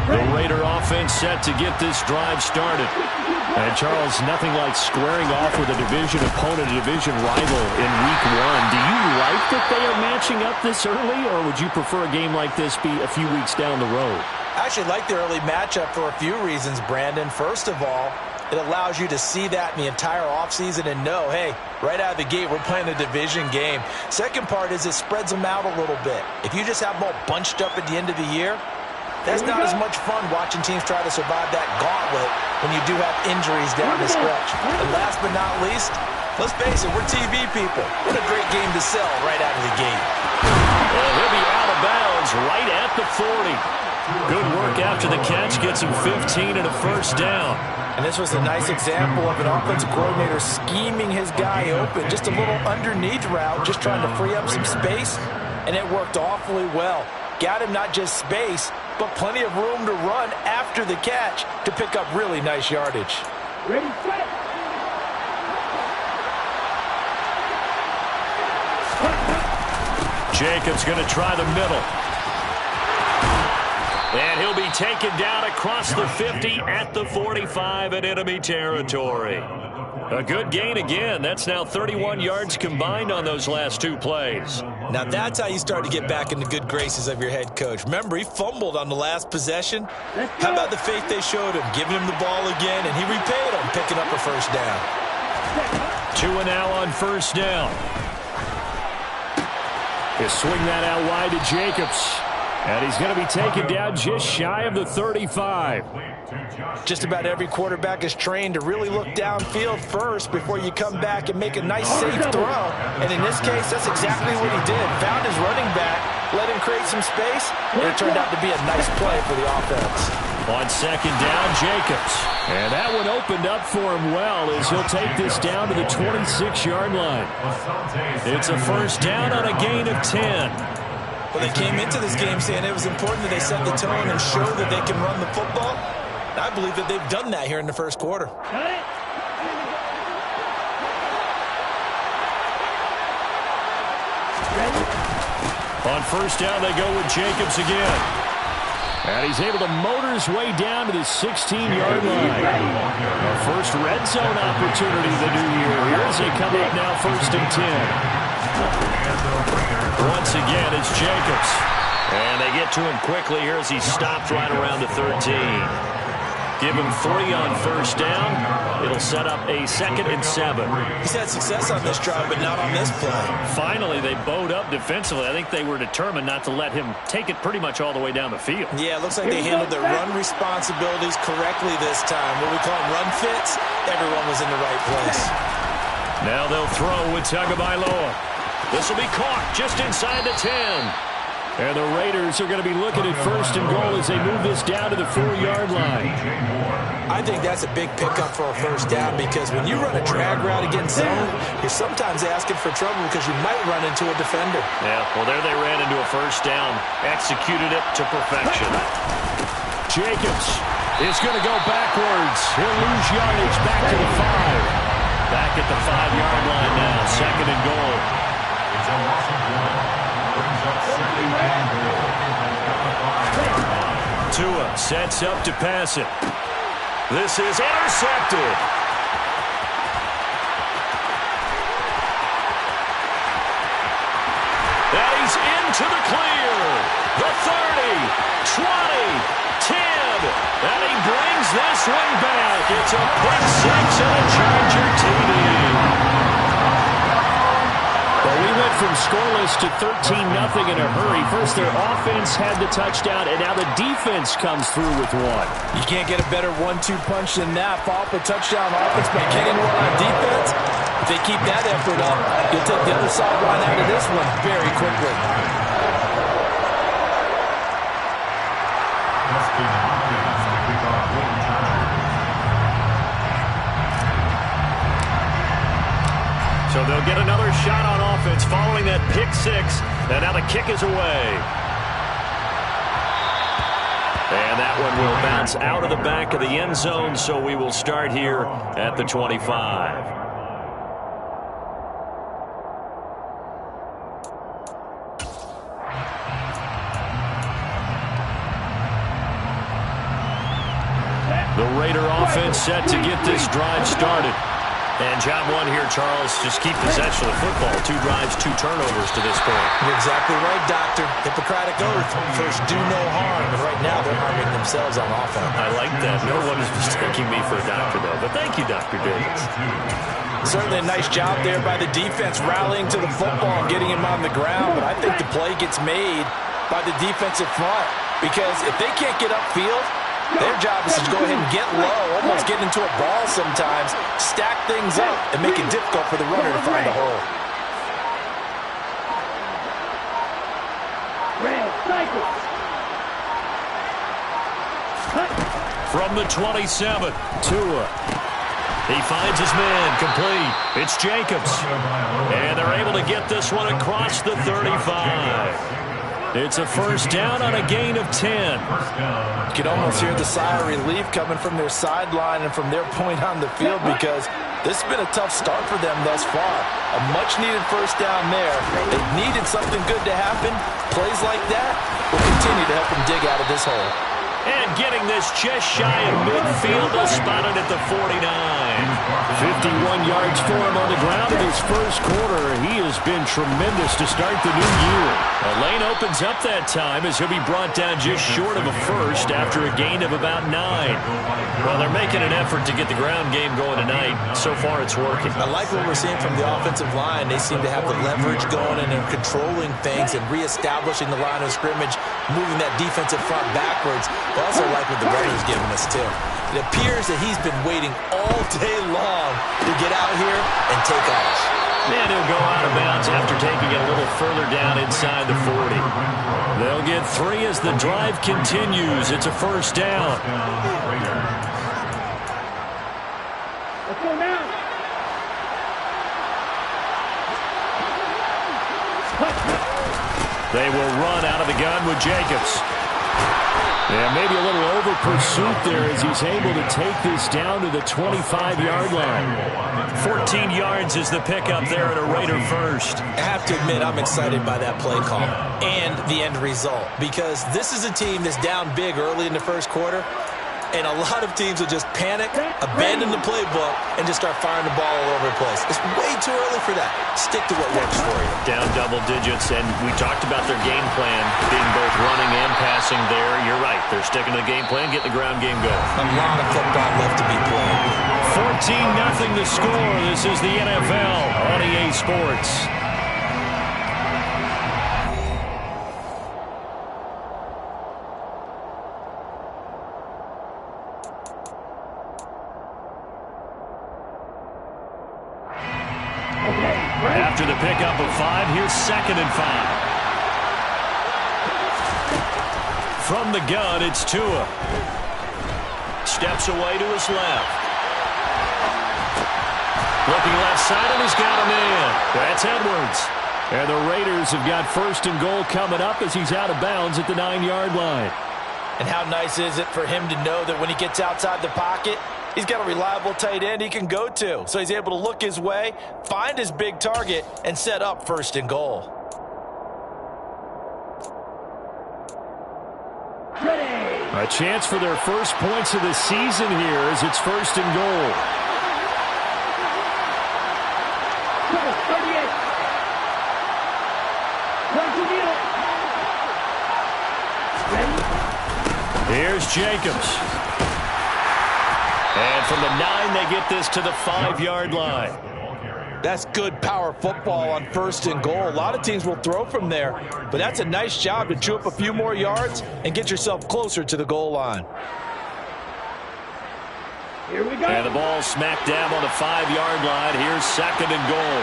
The Raider offense set to get this drive started. And, Charles, nothing like squaring off with a division opponent, a division rival in Week 1. Do you like that they are matching up this early, or would you prefer a game like this be a few weeks down the road? I actually like the early matchup for a few reasons, Brandon. First of all, it allows you to see that in the entire offseason and know, hey, right out of the gate, we're playing a division game. Second part is it spreads them out a little bit. If you just have them all bunched up at the end of the year, that's not as much fun watching teams try to survive that gauntlet when you do have injuries down the stretch. And last but not least, let's face it, we're TV people. What a great game to sell right out of the gate. Well, he'll be out of bounds right at the 40. Good work after the catch, gets him 15 and a first down. And this was a nice example of an offensive coordinator scheming his guy open. Just a little underneath route, just trying to free up some space, and it worked awfully well. Got him not just space, but plenty of room to run after the catch to pick up really nice yardage. Ready, set. Jacobs going to try the middle. And he'll be taken down across the 50 at the 45 in enemy territory. A good gain again. That's now 31 yards combined on those last two plays. Now that's how you start to get back in the good graces of your head coach. Remember, he fumbled on the last possession. How about the faith they showed him, giving him the ball again, and he repaid him, picking up a first down. 2 and now on first down. He'll swing that out wide to Jacobs. And he's going to be taken down just shy of the 35. Just about every quarterback is trained to really look downfield first before you come back and make a nice, safe throw. And in this case, that's exactly what he did. Found his running back, let him create some space, and it turned out to be a nice play for the offense. On second down, Jacobs. And that one opened up for him well as he'll take this down to the 26-yard line. It's a first down on a gain of 10. Well, they came into this game saying it was important that they set the tone and show that they can run the football. I believe that they've done that here in the first quarter. On first down, they go with Jacobs again. And he's able to motor his way down to the 16-yard line. Our first red zone opportunity of the new year. Here as they come up now, first and 10. Once again, it's Jacobs. And they get to him quickly here as he stopped right around the 13. Give him 3 on first down. It'll set up a 2nd and 7. He's had success on this drive, but not on this play. Finally, they bowed up defensively. I think they were determined not to let him take it pretty much all the way down the field. Yeah, it looks like they handled their run responsibilities correctly this time. What we call run fits, everyone was in the right place. Now they'll throw with Tagovailoa. This will be caught just inside the 10. And the Raiders are going to be looking at first and goal as they move this down to the 4-yard line. I think that's a big pickup for a first down because when you run a drag route against zone, you're sometimes asking for trouble because you might run into a defender. Yeah, well, there they ran into a first down, executed it to perfection. Jacobs is going to go backwards. He'll lose yardage back to the 5. Back at the 5-yard line now, 2nd and goal. Tua sets up to pass it. This is intercepted. And he's into the clear. The 30, 20, 10. And he brings this one back. It's a pick 6 and a Charger TD. Well, we went from scoreless to 13-0 in a hurry. First, their offense had the touchdown, and now the defense comes through with one. You can't get a better 1-2 punch than that. Follow up a touchdown offense by getting one on defense. If they keep that effort up, you'll take the other sideline out of this one very quickly. So they'll get another shot on offense following that pick 6. And now the kick is away. And that one will bounce out of the back of the end zone, so we will start here at the 25. The Raider offense set to get this drive started. And job one here, Charles, just keep possession of the football. 2 drives, 2 turnovers to this point. You're exactly right, Doctor. Hippocratic oath. First, do no harm. And right now, they're harming themselves on offense. I like that. No one is mistaking me for a doctor, though. But thank you, Dr. Davis. Certainly a nice job there by the defense, rallying to the football and getting him on the ground. But I think the play gets made by the defensive front. Because if they can't get upfield, their job is to go ahead and get low, almost get into a ball sometimes, stack things up, and make it difficult for the runner to find a hole. From the 27, Tua. He finds his man, complete. It's Jacobs. And they're able to get this one across the 35. It's a first down on a gain of 10. You can almost hear the sigh of relief coming from their sideline and from their point on the field because this has been a tough start for them thus far. A much-needed first down there. They needed something good to happen. Plays like that will continue to help them dig out of this hole. And getting this just shy of midfield, spotted at the 49. 51 yards for him on the ground in his first quarter. He has been tremendous to start the new year. A lane opens up that time as he'll be brought down just short of a first after a gain of about 9. Well, they're making an effort to get the ground game going tonight. So far, it's working. I like what we're seeing from the offensive line. They seem to have the leverage going and they're controlling things and reestablishing the line of scrimmage, moving that defensive front backwards. I also like what the runner's giving us, too. It appears that he's been waiting all day long to get out here and take off. And he'll go out of bounds after taking it a little further down inside the 40. They'll get 3 as the drive continues. It's a first down. Let's go now. They will run out of the gun with Jacobs. Yeah, maybe a little over pursuit there as he's able to take this down to the 25-yard line. 14 yards is the pickup there at a Raider first. I have to admit, I'm excited by that play call and the end result because this is a team that's down big early in the first quarter, and a lot of teams will just panic, abandon the playbook, and just start firing the ball all over the place. It's way too early for that. Stick to what works for you. Down double digits, and we talked about their game plan being both running and passing there. You're right. They're sticking to the game plan, getting the ground game going. A lot of football left to be played. 14-0 the score. This is the NFL on EA Sports. After the pickup of 5, here's 2nd and 5. From the gun, it's Tua. Steps away to his left. Looking left side, and he's got a man. That's Edwards. And the Raiders have got 1st and goal coming up as he's out of bounds at the 9-yard line. And how nice is it for him to know that when he gets outside the pocket, he's got a reliable tight end he can go to. So he's able to look his way, find his big target, and set up 1st and goal. A chance for their first points of the season here as it's 1st and goal. Here's Jacobs. And from the 9, they get this to the 5-yard line. That's good power football on 1st and goal. A lot of teams will throw from there, but that's a nice job to chew up a few more yards and get yourself closer to the goal line. Here we go. And the ball smack dab on the 5-yard line. Here's 2nd and goal.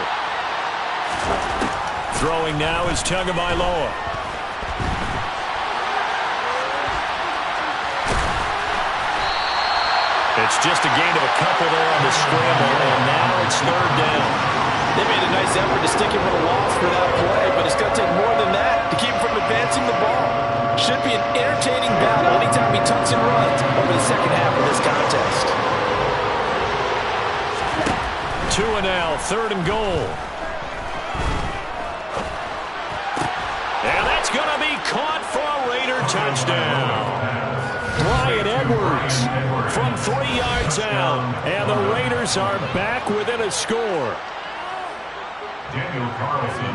Throwing now is Tagovailoa. It's just a gain of a couple there on the scramble, and now it's 3rd down. They made a nice effort to stick him with a loss for that play, but it's going to take more than that to keep him from advancing the ball. Should be an entertaining battle anytime he tucks and runs over the second half of this contest. Tua now, 3rd and goal. And that's going to be caught for a Raider touchdown. Bryan Edwards from 3 yards out. And the Raiders are back within a score.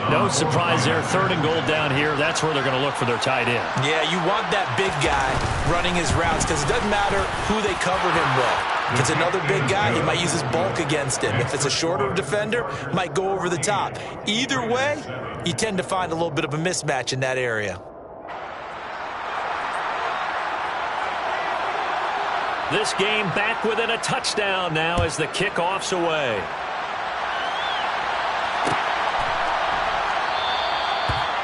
No surprise there. 3rd and goal down here. That's where they're going to look for their tight end. Yeah, you want that big guy running his routes because it doesn't matter who they covered him with. If it's another big guy, he might use his bulk against him. If it's a shorter defender, might go over the top. Either way, you tend to find a little bit of a mismatch in that area. This game back within a touchdown now as the kickoff's away.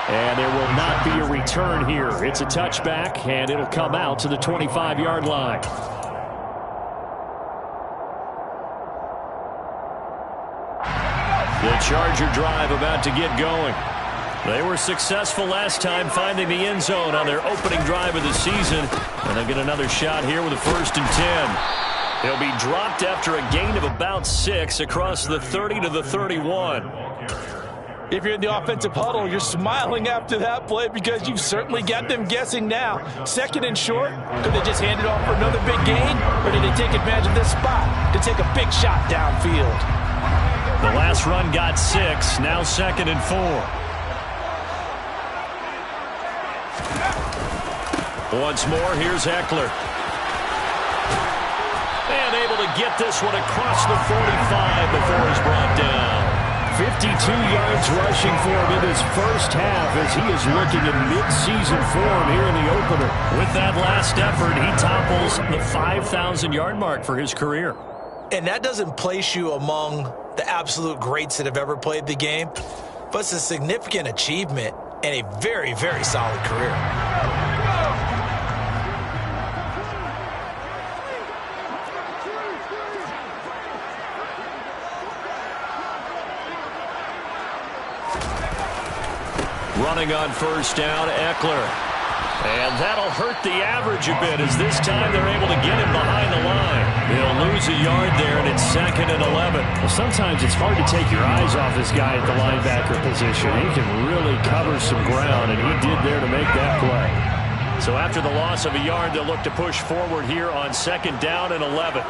And there will not be a return here. It's a touchback, and it'll come out to the 25-yard line. The Charger drive about to get going. They were successful last time finding the end zone on their opening drive of the season. And they'll get another shot here with a 1st and 10. They'll be dropped after a gain of about 6 across the 30 to the 31. If you're in the offensive huddle, you're smiling after that play because you've certainly got them guessing now. 2nd and short, could they just hand it off for another big gain? Or did they take advantage of this spot to take a big shot downfield? The last run got 6, now 2nd and 4. Once more, here's Eckler. And able to get this one across the 45 before he's brought down. 52 yards rushing for him in his first half as he is looking in mid-season form here in the opener. With that last effort, he topples the 5,000-yard mark for his career. And that doesn't place you among the absolute greats that have ever played the game, but it's a significant achievement and a very, very solid career. Running on 1st down, Eckler. And that'll hurt the average a bit as this time they're able to get him behind the line. They'll lose a yard there, and it's 2nd and 11. Well, sometimes it's hard to take your eyes off this guy at the linebacker position. He can really cover some ground, and he did there to make that play. So after the loss of a yard, they'll look to push forward here on 2nd down and 11.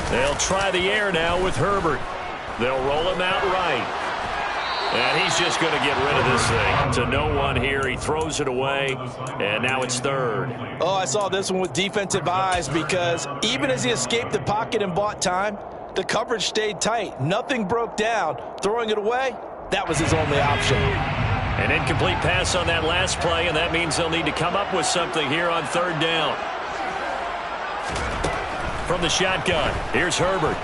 They'll try the air now with Herbert. They'll roll him out right. And he's just going to get rid of this thing. To no one here. He throws it away. And now it's 3rd. Oh, I saw this one with defensive eyes because even as he escaped the pocket and bought time, the coverage stayed tight. Nothing broke down. Throwing it away, that was his only option. An incomplete pass on that last play, and that means they'll need to come up with something here on 3rd down. From the shotgun, here's Herbert.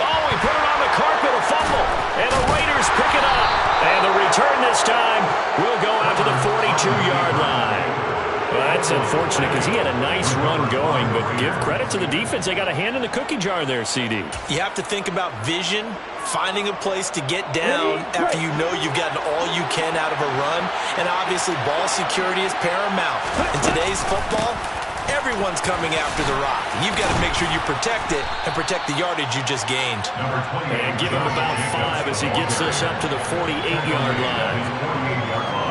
Oh, he put it on the carpet, a fumble. And the Raiders pick it up. And the return this time will go out to the 42-yard line. Well, that's unfortunate because he had a nice run going, but give credit to the defense. They got a hand in the cookie jar there, CD. You have to think about vision, finding a place to get down after you know you've gotten all you can out of a run. And obviously, ball security is paramount. In today's football, everyone's coming after the rock. You've got to make sure you protect it and protect the yardage you just gained. And give him about 5 as he gets this up to the 48-yard line.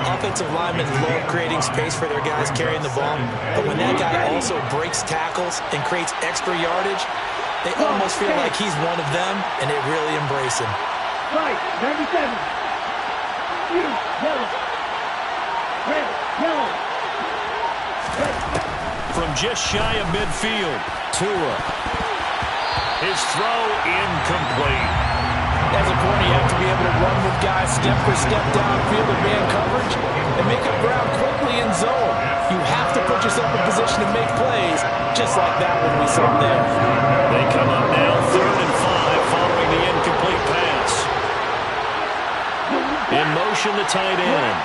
Offensive linemen love creating space for their guys carrying the ball, but when that guy also breaks tackles and creates extra yardage, they almost feel like he's one of them, and they really embrace him. Right, 97. Yellow. Red, yellow. Red. From just shy of midfield, Tua. His throw incomplete. As a corner, you have to be able to run with guys step for step downfield in man coverage and make up ground quickly in zone. You have to put yourself in position to make plays, just like that one we saw there. They come up now 3rd and 5 following the incomplete pass. In motion, the tight end.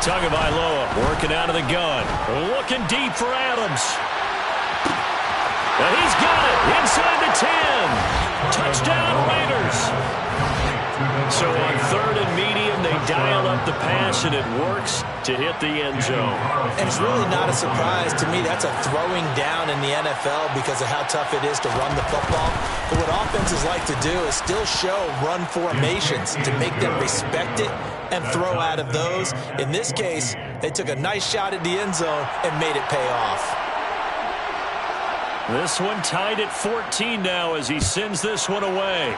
Tagovailoa working out of the gun. Looking deep for Adams. And he's got it inside the 10. Touchdown, Raiders. So on third and medium, they dial up the pass, and it works to hit the end zone. And it's really not a surprise to me. That's a throwing down in the NFL because of how tough it is to run the football. But what offenses like to do is still show run formations to make them respect it and throw out of those. In this case, they took a nice shot at the end zone and made it pay off. This one tied at 14 now as he sends this one away.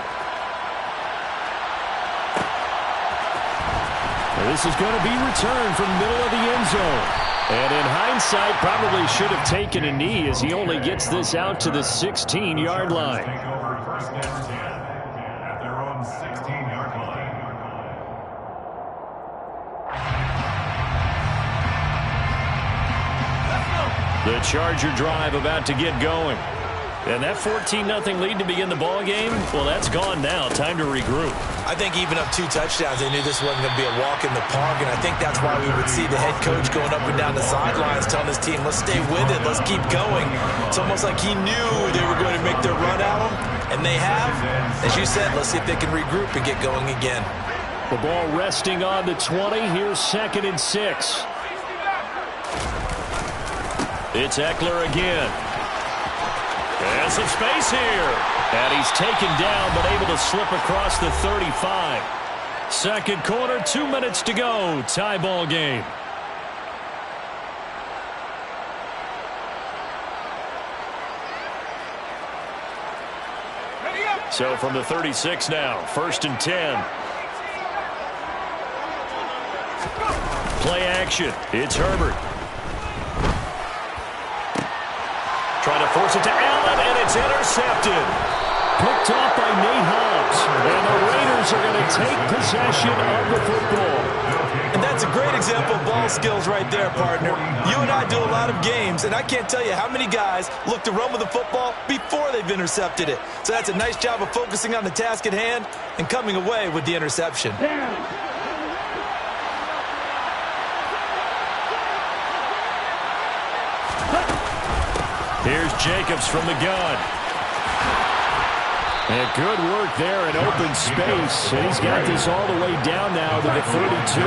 This is going to be returned from the middle of the end zone. And in hindsight, probably should have taken a knee as he only gets this out to the 16-yard line. Take over first and 10 at their own 16-yard line. The Charger drive about to get going. And that 14-0 lead to begin the ball game, well, that's gone now. Time to regroup. I think even up 2 touchdowns, they knew this wasn't going to be a walk in the park, and I think that's why we would see the head coach going up and down the sidelines telling his team, let's stay with it, let's keep going. It's almost like he knew they were going to make their run at him, and they have. As you said, let's see if they can regroup and get going again. The ball resting on the 20. Here's 2nd and 6. It's Eckler again. And some space here. And he's taken down, but able to slip across the 35. Second quarter, 2 minutes to go. Tie ball game. So from the 36 now, 1st and 10. Play action. It's Herbert. Trying to force it to Allen, and it's intercepted. Picked off by Nate Hobbs. And the Raiders are going to take possession of the football. And that's a great example of ball skills right there, partner. You and I do a lot of games, and I can't tell you how many guys look to run with the football before they've intercepted it. So that's a nice job of focusing on the task at hand and coming away with the interception. Here's Jacobs from the gun. And good work there in open space. And he's got this all the way down now to the 32.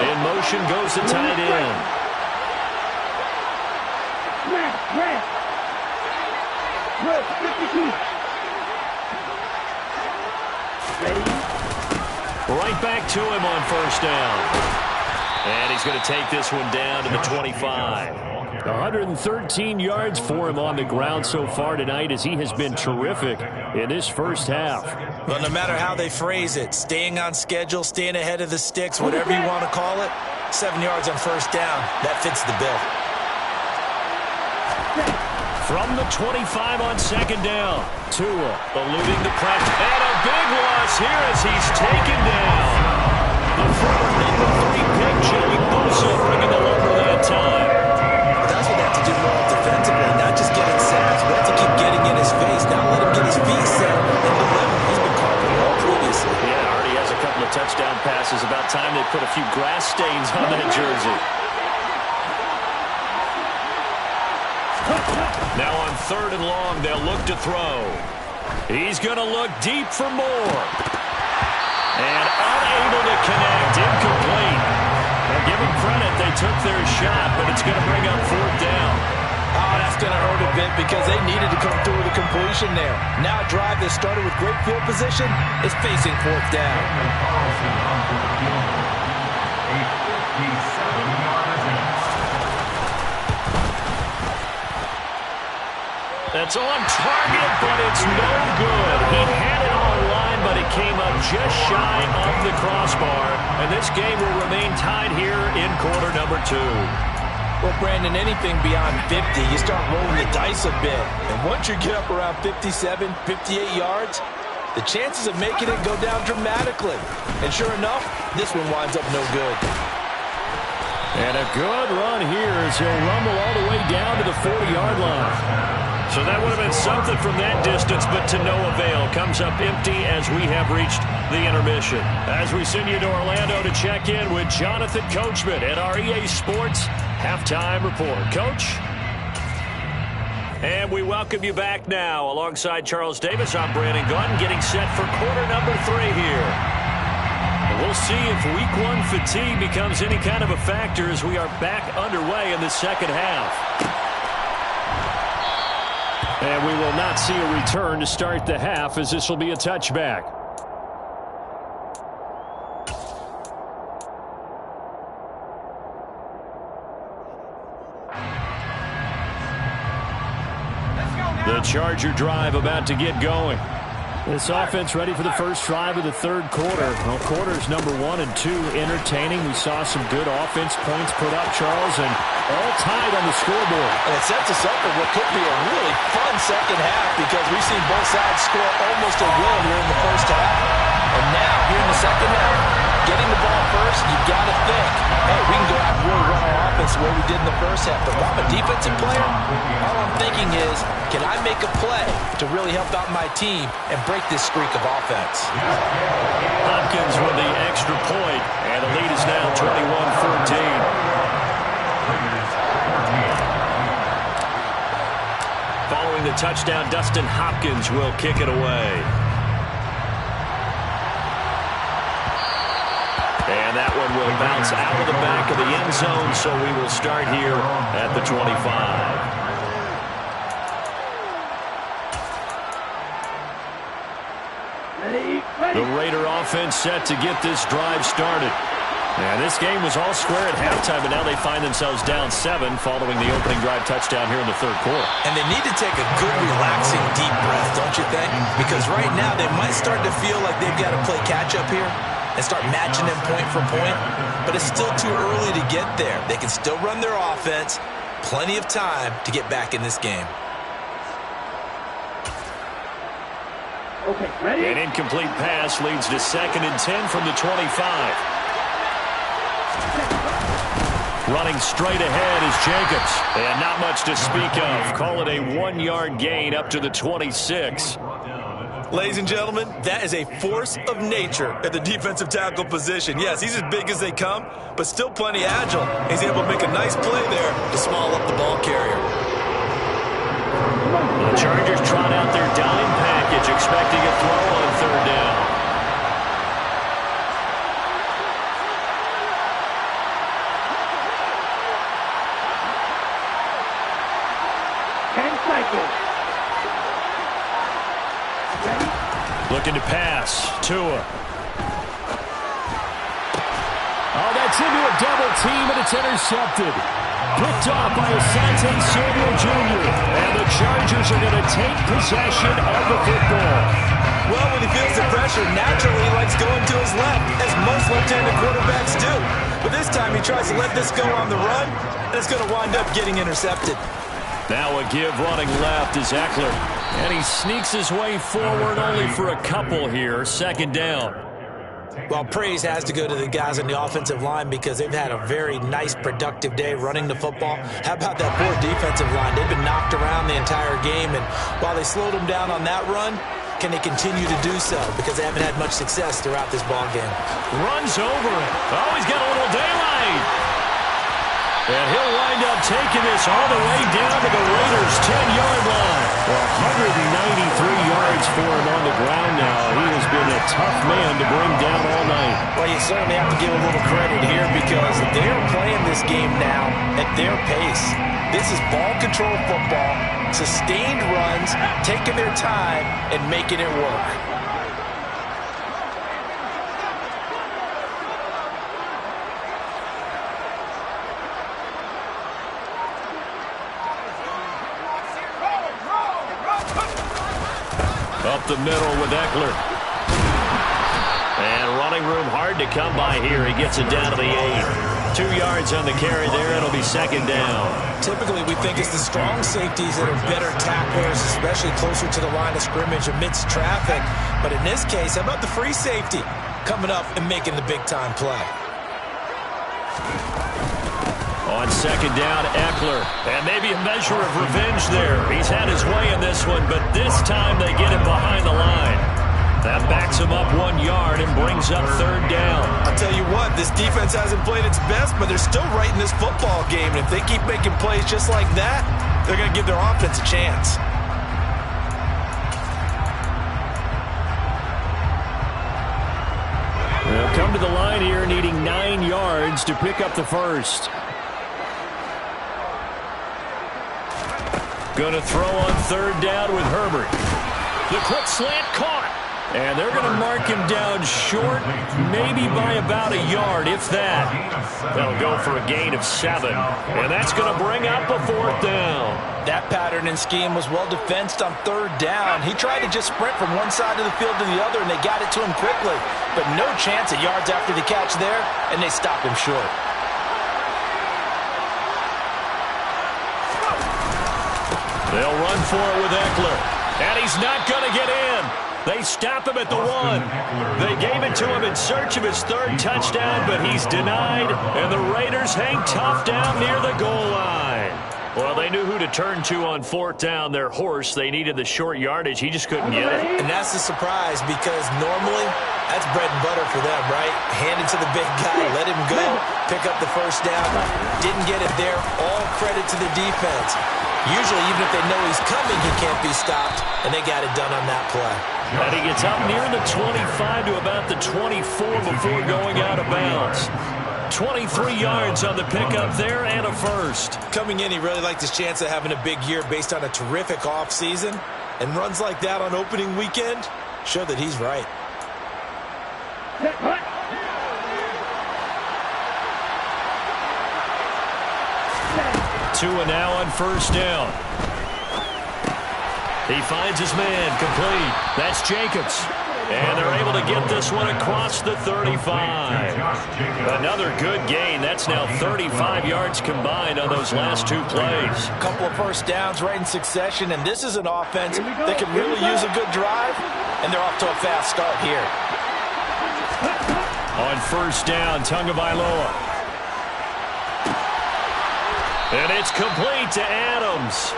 In motion goes the tight end. Right back to him on 1st down. And he's going to take this one down to the 25. 113 yards for him on the ground so far tonight as he has been terrific in this first half. Well, no matter how they phrase it, staying on schedule, staying ahead of the sticks, whatever you want to call it, 7 yards on 1st down, that fits the bill. From the 25 on 2nd down, Tua eluding the pressure. And a big loss here as he's taken down. The former number 3 pick, Joey Bosa, bringing the lumber that time. That's what they have to do more defensively, not just getting sacks, but have to keep getting in his face. Now let him get his feet set and deliver. He's been carving well previously. Yeah, already has a couple of touchdown passes. About time they put a few grass stains on that jersey. Now on 3rd and long, they'll look to throw. He's going to look deep for more. And unable to connect, incomplete. Now give them credit, they took their shot, but it's going to bring up 4th down. Oh, that's going to hurt a bit because they needed to come through with a completion there. Now a drive that started with great field position is facing 4th down. That's on target, but it's no good. He had it online, but it came up just shy of the crossbar. And this game will remain tied here in quarter number 2. Well, Brandon, anything beyond 50, you start rolling the dice a bit. And once you get up around 57, 58 yards, the chances of making it go down dramatically. And sure enough, this one winds up no good. And a good run here as he'll rumble all the way down to the 40-yard line. So that would have been something from that distance, but to no avail. Comes up empty as we have reached the intermission. As we send you to Orlando to check in with Jonathan Coachman at our EA Sports Halftime Report. Coach? And we welcome you back now. Alongside Charles Davis, I'm Brandon Gunn, getting set for quarter number 3 here. And we'll see if week 1 fatigue becomes any kind of a factor as we are back underway in the second half. And we will not see a return to start the half, as this will be a touchback. The Charger drive about to get going. This offense ready for the first drive of the third quarter. Well, quarters number 1 and 2 entertaining. We saw some good offense points put up, Charles, and all tied on the scoreboard. And it sets us up for what could be a really fun second half, because we've seen both sides score almost a will here in the first half. And now, here in the second half, getting the ball first, you've got to think, hey, we can go out and really run our offense the way we did in the first half. But if I'm a defensive player, all I'm thinking is, can I make a play to really help out my team and break this streak of offense? Hopkins with the extra point, and the lead is now 21-14. Following the touchdown, Dustin Hopkins will kick it away. And that one will bounce out of the back of the end zone, so we will start here at the 25. The Raider offense set to get this drive started. And this game was all square at halftime, but now they find themselves down 7 following the opening drive touchdown here in the third quarter. And they need to take a good, relaxing, deep breath, don't you think? Because right now they might start to feel like they've got to play catch-up here and start matching them point for point. But it's still too early to get there. They can still run their offense. Plenty of time to get back in this game. Okay, ready? An incomplete pass leads to 2nd and 10 from the 25. Running straight ahead is Jacobs. And not much to speak of. Call it a 1-yard gain up to the 26. Ladies and gentlemen, that is a force of nature at the defensive tackle position. Yes, he's as big as they come, but still plenty agile. He's able to make a nice play there to small up the ball carrier. The Chargers trot out their dime package, expecting a throw on 3rd down. Looking to pass. Tua. Oh, that's into a double team, and it's intercepted. Picked off by Asante Samuel Jr. And the Chargers are going to take possession of the football. Well, when he feels the pressure, naturally he likes going to his left, as most left-handed quarterbacks do. But this time he tries to let this go on the run, and it's going to wind up getting intercepted. Now a give running left is Eckler. And he sneaks his way forward only for a couple here. 2nd down. Well, praise has to go to the guys on the offensive line, because they've had a very nice, productive day running the football. How about that poor defensive line? They've been knocked around the entire game, and while they slowed them down on that run, can they continue to do so? Because they haven't had much success throughout this ball game. Runs over it. Oh, he's got a little daylight. And he'll wind up taking this all the way down to the Raiders' 10-yard line. Well, 193 yards for him on the ground now. He has been a tough man to bring down all night. Well, you certainly have to give a little credit here, because they're playing this game now at their pace. This is ball control football, sustained runs, taking their time and making it work. Up the middle with Eckler. And running room hard to come by here. He gets it down to the 8. 2 yards on the carry there. It'll be 2nd down. Typically, we think it's the strong safeties that are better tacklers, especially closer to the line of scrimmage amidst traffic. But in this case, how about the free safety coming up and making the big-time play? On 2nd down, Eckler. And maybe a measure of revenge there. He's had his way in this one, but this time they get him behind the line. That backs him up 1 yard and brings up 3rd down. I'll tell you what, this defense hasn't played its best, but they're still right in this football game. And if they keep making plays just like that, they're going to give their offense a chance. They'll come to the line here needing 9 yards to pick up the first. Going to throw on third down with Herbert. The quick slant caught. And they're going to mark him down short, maybe by about a yard, if that. They'll go for a gain of 7. And that's going to bring up a 4th down. That pattern and scheme was well defensed on third down. He tried to just sprint from one side of the field to the other, and they got it to him quickly. But no chance at yards after the catch there, and they stopped him short. They'll run for it with Eckler. And he's not going to get in. They stop him at the 1. They gave it to him in search of his 3rd touchdown, but he's denied, and the Raiders hang tough down near the goal line. Well, they knew who to turn to on 4th down. Their horse, they needed the short yardage. He just couldn't get it. And that's the surprise, because normally that's bread and butter for them, right? Hand it to the big guy, let him go, pick up the first down. Didn't get it there. All credit to the defense. Usually, even if they know he's coming, he can't be stopped, and they got it done on that play. And he gets up near the 25 to about the 24 before going out of bounds. 23 yards on the pickup there and a first. Coming in, he really liked his chance of having a big year based on a terrific offseason. And runs like that on opening weekend show that he's right. Tua now on first down. He finds his man complete. That's Jacobs. And they're able to get this one across the 35. Another good gain. That's now 35 yards combined on those last 2 plays. A couple of first downs right in succession, and this is an offense that can really use a good drive, and they're off to a fast start here. On first down, Tagovailoa. And it's complete to Adams.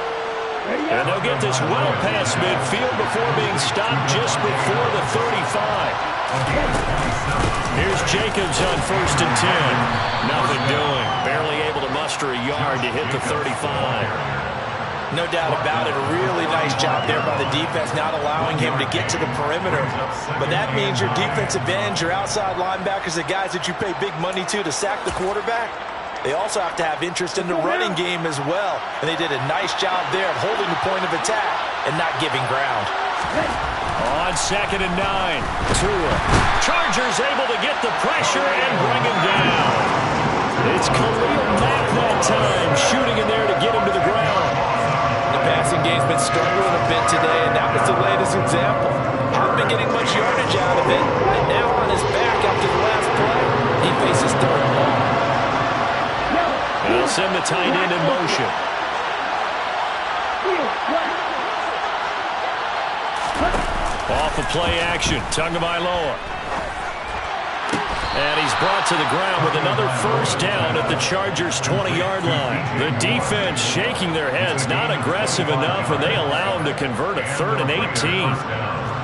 And they'll get this well past midfield before being stopped just before the 35. Here's Jacobs on 1st and 10. Nothing doing. Barely able to muster a yard to hit the 35. No doubt about it. A really nice job there by the defense, not allowing him to get to the perimeter. But that means your defensive ends, your outside linebackers, the guys that you pay big money to sack the quarterback, they also have to have interest in the running game as well. And they did a nice job there of holding the point of attack and not giving ground. On 2nd and 9, Tua. Chargers able to get the pressure and bring him down. It's Khalil Mack that time, shooting in there to get him to the ground. The passing game's been struggling a bit today, and that was the latest example. Haven't been getting much yardage out of it, and now on his back after the last play, he faces 3rd and long. They'll send the tight end in motion. Off of play action, Tagovailoa. And he's brought to the ground with another first down at the Chargers' 20-yard line. The defense shaking their heads, not aggressive enough, and they allow him to convert a 3rd and 18.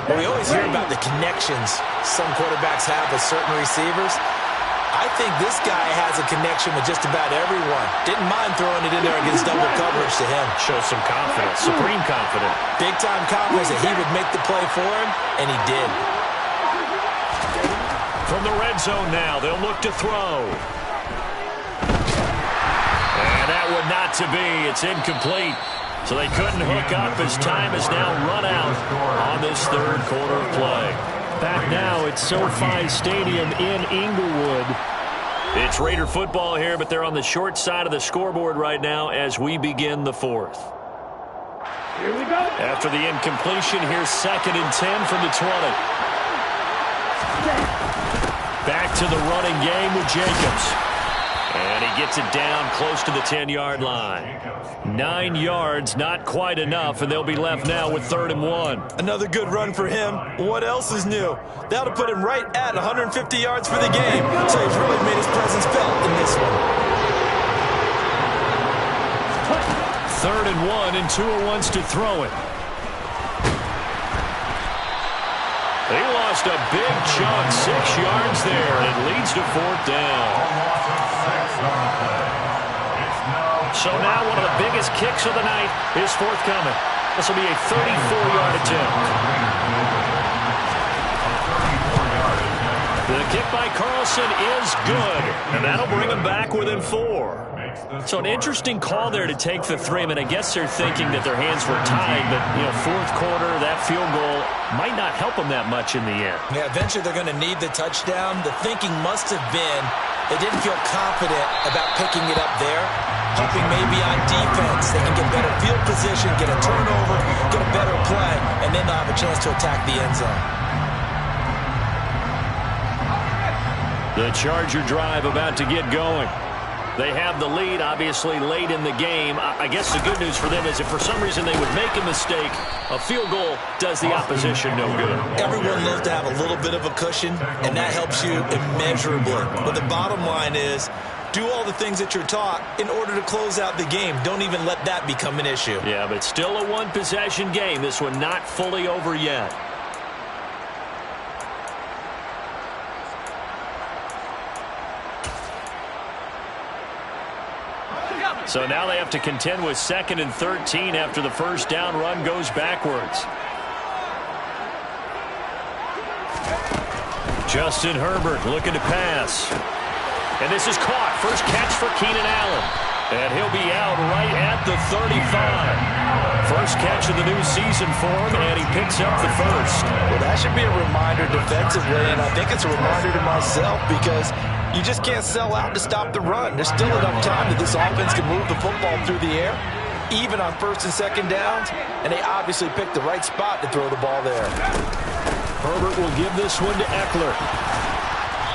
Well, we always hear about the connections some quarterbacks have with certain receivers. I think this guy has a connection with just about everyone. Didn't mind throwing it in there against double coverage to him. Shows some confidence, supreme confidence. Big-time confidence that he would make the play for him, and he did. From the red zone now, they'll look to throw. And that one not to be. It's incomplete. So they couldn't hook up as time has now run out on this 3rd quarter of play. Back now at SoFi Stadium in Inglewood. It's Raider football here, but they're on the short side of the scoreboard right now as we begin the 4th. Here we go. After the incompletion, here's 2nd and 10 from the 20. Back to the running game with Jacobs. And he gets it down close to the 10-yard line. 9 yards, not quite enough, and they'll be left now with 3rd and 1. Another good run for him. What else is new? That'll put him right at 150 yards for the game. So he's really made his presence felt in this one. 3rd and 1, and Tua wants to throw it. He lost a big chunk, 6 yards there, and it leads to 4th down. So now one of the biggest kicks of the night is forthcoming. This will be a 34-yard attempt. The kick by Carlson is good, and that'll bring him back within 4. So an interesting call there to take the 3. I mean, I guess they're thinking that their hands were tied, but, fourth quarter, that field goal might not help them that much in the end. Yeah, eventually they're going to need the touchdown. The thinking must have been they didn't feel confident about picking it up there, hoping maybe on defense they can get better field position, get a turnover, get a better play, and then they'll have a chance to attack the end zone. The Charger drive about to get going. They have the lead, obviously, late in the game. I guess the good news for them is if for some reason they would make a mistake, a field goal does the opposition no good. Everyone loves to have a little bit of a cushion, and that helps you immeasurably. But the bottom line is, do all the things that you're taught in order to close out the game. Don't even let that become an issue. Yeah, but still a one-possession game. This one not fully over yet. So now they have to contend with 2nd and 13 after the first down run goes backwards. Justin Herbert looking to pass. And this is caught. First catch for Keenan Allen. And he'll be out right at the 35. First catch of the new season for him, and he picks up the first. Well, that should be a reminder defensively, and I think it's a reminder to myself because you just can't sell out to stop the run. There's still enough time that this offense can move the football through the air, even on 1st and 2nd downs, and they obviously picked the right spot to throw the ball there. Herbert will give this one to Eckler.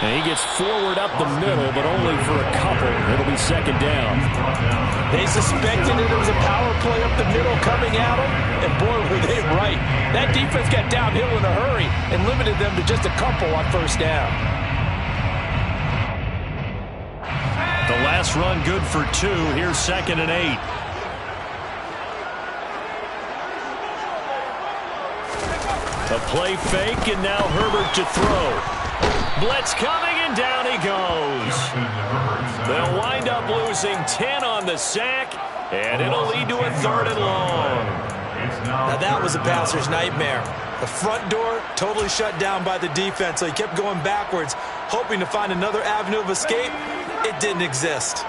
And he gets forward up the middle, but only for a couple. It'll be 2nd down. They suspected that it was a power play up the middle coming at them, and boy, were they right. That defense got downhill in a hurry and limited them to just a couple on 1st down. The last run good for 2. Here's 2nd and 8. A play fake, and now Herbert to throw. Blitz coming, and down he goes. They'll wind up losing 10 on the sack, and it'll lead to a 3rd and long. Now that was a passer's nightmare. The front door totally shut down by the defense, so he kept going backwards, hoping to find another avenue of escape. It didn't exist.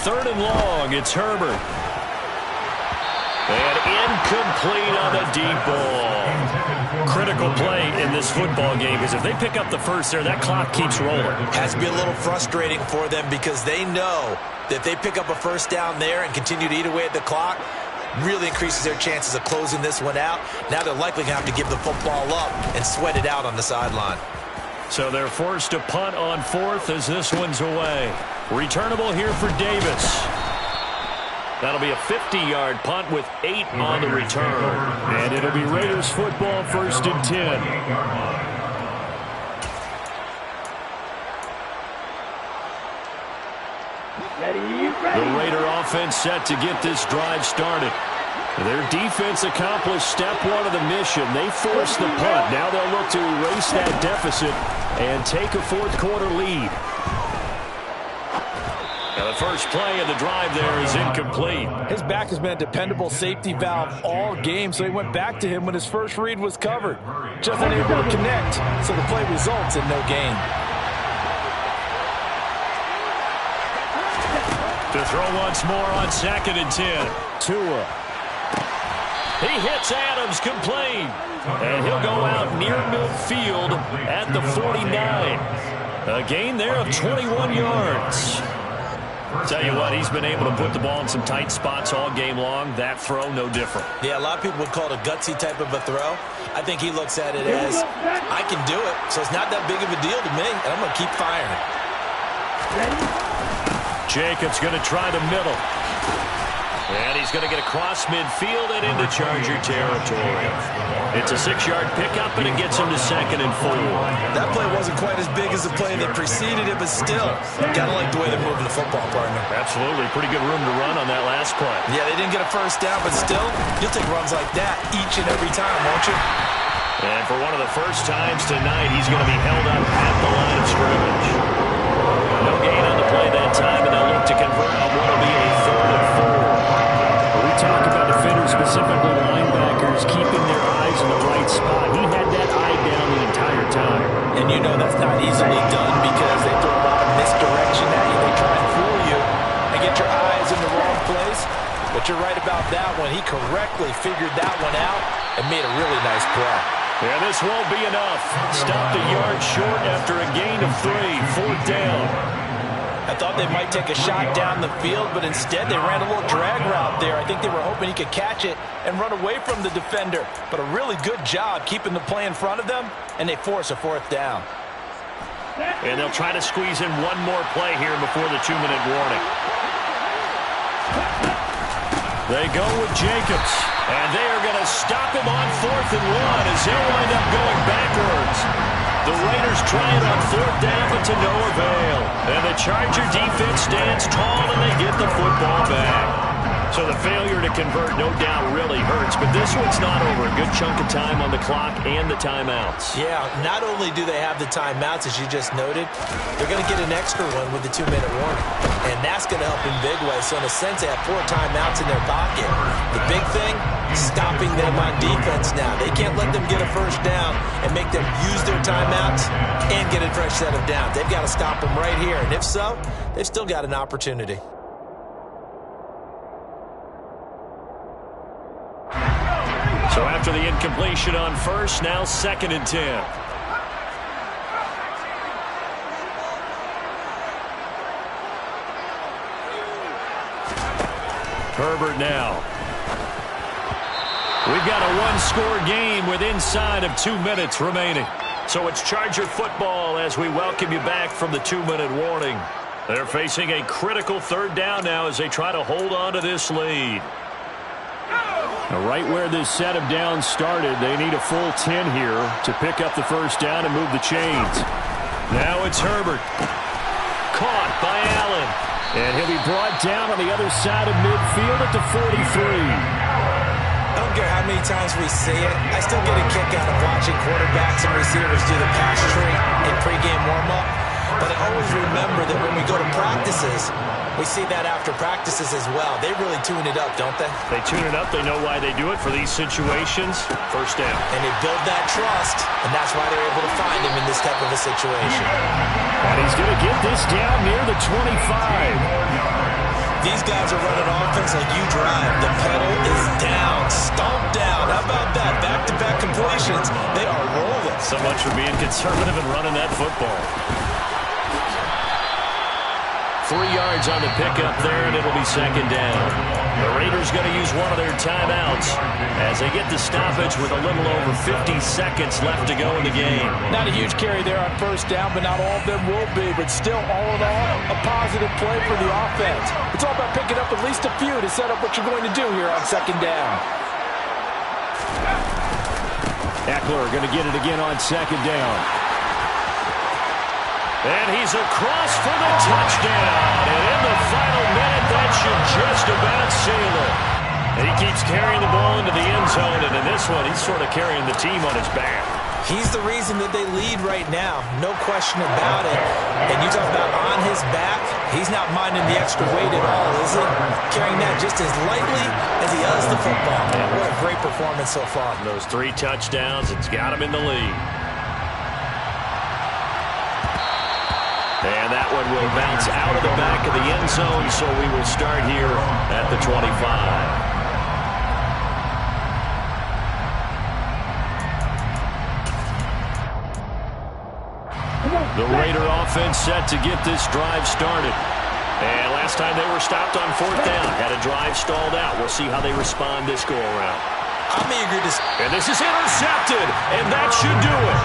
Third and long, it's Herbert. And incomplete on the deep ball. Critical play in this football game, because if they pick up the first there, that clock keeps rolling. Has to be a little frustrating for them because they know that if they pick up a first down there and continue to eat away at the clock, really increases their chances of closing this one out. Now they're likely going to have to give the football up and sweat it out on the sideline. So they're forced to punt on 4th as this one's away. Returnable here for Davis. That'll be a 50-yard punt with 8 on the return. And it'll be Raiders football, 1st and 10. The Raider offense set to get this drive started. Their defense accomplished step 1 of the mission. They forced the punt. Now they'll look to erase that deficit and take a 4th quarter lead. Now the first play of the drive there is incomplete. His back has been a dependable safety valve all game, so he went back to him when his first read was covered. Just unable to connect, so the play results in no gain. To throw once more on 2nd and 10. Tua. He hits Adams complete. And he'll go out near midfield at the 49. A gain there of 21 yards. Tell you what, he's been able to put the ball in some tight spots all game long. That throw, no different. Yeah, a lot of people would call it a gutsy type of a throw. I think he looks at it as, I can do it, so it's not that big of a deal to me, and I'm going to keep firing. Jacobs going to try the middle. And he's going to get across midfield and into Charger territory. It's a 6-yard pickup, and it gets him to 2nd and 4. That play wasn't quite as big as the play that preceded it, but still, gotta like the way they're moving the football, partner. Absolutely. Pretty good room to run on that last play. Yeah, they didn't get a first down, but still, you'll take runs like that each and every time, won't you? And for one of the first times tonight, he's going to be held up at the line of scrimmage. No gain on the play that time, and they'll look to convert on what will be a 3rd and 4. We talk about defenders, specifically linebackers, keeping their eyes in the right spot. He had that eye down the entire time. And you know that's not easily done because they throw a lot of misdirection at you. They try and fool you and get your eyes in the wrong place. But you're right about that one. He correctly figured that one out and made a really nice play. Yeah, this won't be enough. Stopped a yard short after a gain of 3, 4th down. I thought they might take a shot down the field, but instead they ran a little drag route there. I think they were hoping he could catch it and run away from the defender. But a really good job keeping the play in front of them, and they force a 4th down. And they'll try to squeeze in one more play here before the 2-minute warning. They go with Jacobs, and they are going to stop him on 4th and 1 as they'll wind up going backwards. The Raiders try it on 4th down, but to no avail. And the Charger defense stands tall, and they get the football back. So the failure to convert, no doubt, really hurts. But this one's not over. A good chunk of time on the clock and the timeouts. Yeah, not only do they have the timeouts, as you just noted, they're going to get an extra one with the 2-minute warning. And that's going to help in big ways. So in a sense, they have 4 timeouts in their pocket. The big thing, stopping them on defense now. They can't let them get a first down and make them use their timeouts and get a fresh set of downs. They've got to stop them right here. And if so, they've still got an opportunity. So after the incompletion on 1st, now 2nd and 10. Herbert now. We've got a 1-score game with inside of 2 minutes remaining. So it's Charger football as we welcome you back from the 2-minute warning. They're facing a critical 3rd down now as they try to hold on to this lead. Now, right where this set of downs started, they need a full 10 here to pick up the first down and move the chains. Now it's Herbert. Caught by Allen. And he'll be brought down on the other side of midfield at the 43. I don't care how many times we see it. I still get a kick out of watching quarterbacks and receivers do the pass tree in pregame warm-up. But I always remember that when we go to practices, we see that after practices as well. They really tune it up, don't they? They tune it up. They know why they do it for these situations. First down. And they build that trust, and that's why they're able to find him in this type of a situation. And he's going to get this down near the 25. These guys are running offense like you drive. The pedal is down, stomped down. How about that? Back-to-back completions. They are rolling. So much for being conservative and running that football. 3 yards on the pickup there, and it'll be 2nd down. The Raiders going to use one of their timeouts as they get the stoppage with a little over 50 seconds left to go in the game. Not a huge carry there on 1st down, but not all of them will be. But still, all in all, a positive play for the offense. It's all about picking up at least a few to set up what you're going to do here on 2nd down. Eckler going to get it again on 2nd down. And he's across for the touchdown. And in the final minute, that should just about seal it. And he keeps carrying the ball into the end zone. And in this one, he's sort of carrying the team on his back. He's the reason that they lead right now. No question about it. And you talk about on his back, he's not minding the extra weight at all, is he? Carrying that just as lightly as he does the football. And what a great performance so far. Those 3 touchdowns, it's got him in the lead. And that one will bounce out of the back of the end zone, so we will start here at the 25. The Raider offense set to get this drive started. And last time they were stopped on 4th down, had a drive stalled out. We'll see how they respond this go-around. I'm eager to... And this is intercepted, and that should do it.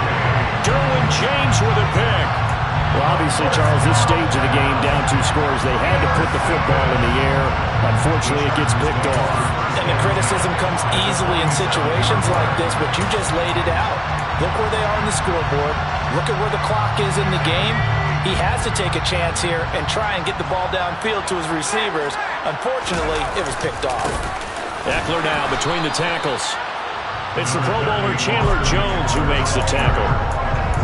Derwin James with a pick. Well, obviously, Charles, this stage of the game, down 2 scores, they had to put the football in the air. Unfortunately, it gets picked off. And the criticism comes easily in situations like this, but you just laid it out. Look where they are on the scoreboard. Look at where the clock is in the game. He has to take a chance here and try and get the ball downfield to his receivers. Unfortunately, it was picked off. Eckler now between the tackles. It's the Pro Bowler Chandler Jones who makes the tackle.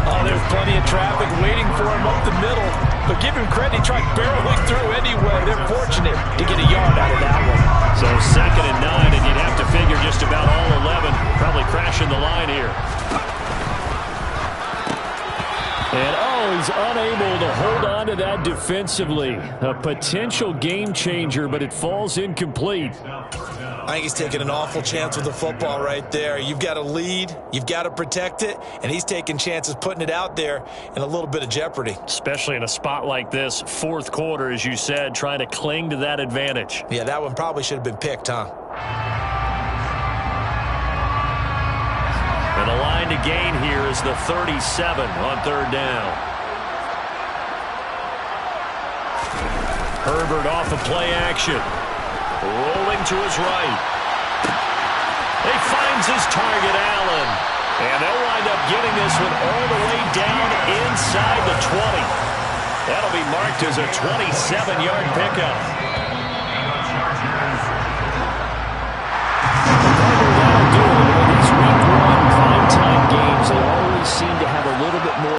Oh, there's plenty of traffic waiting for him up the middle. But give him credit, he tried barreling through anyway. They're fortunate to get a yard out of that one. So 2nd and 9, and you'd have to figure just about all 11 probably crashing the line here. And, he's unable to hold on to that defensively. A potential game changer, but it falls incomplete. I think he's taking an awful chance with the football right there. You've got to lead, you've got to protect it, and he's taking chances putting it out there in a little bit of jeopardy. Especially in a spot like this, 4th quarter, as you said, trying to cling to that advantage. Yeah, that one probably should have been picked, huh? And the line to gain here is the 37 on 3rd down. Herbert off of play action. Rolling to his right. He finds his target, Allen. And they'll wind up getting this one all the way down inside the 20. That'll be marked as a 27-yard pickup. And the Chargers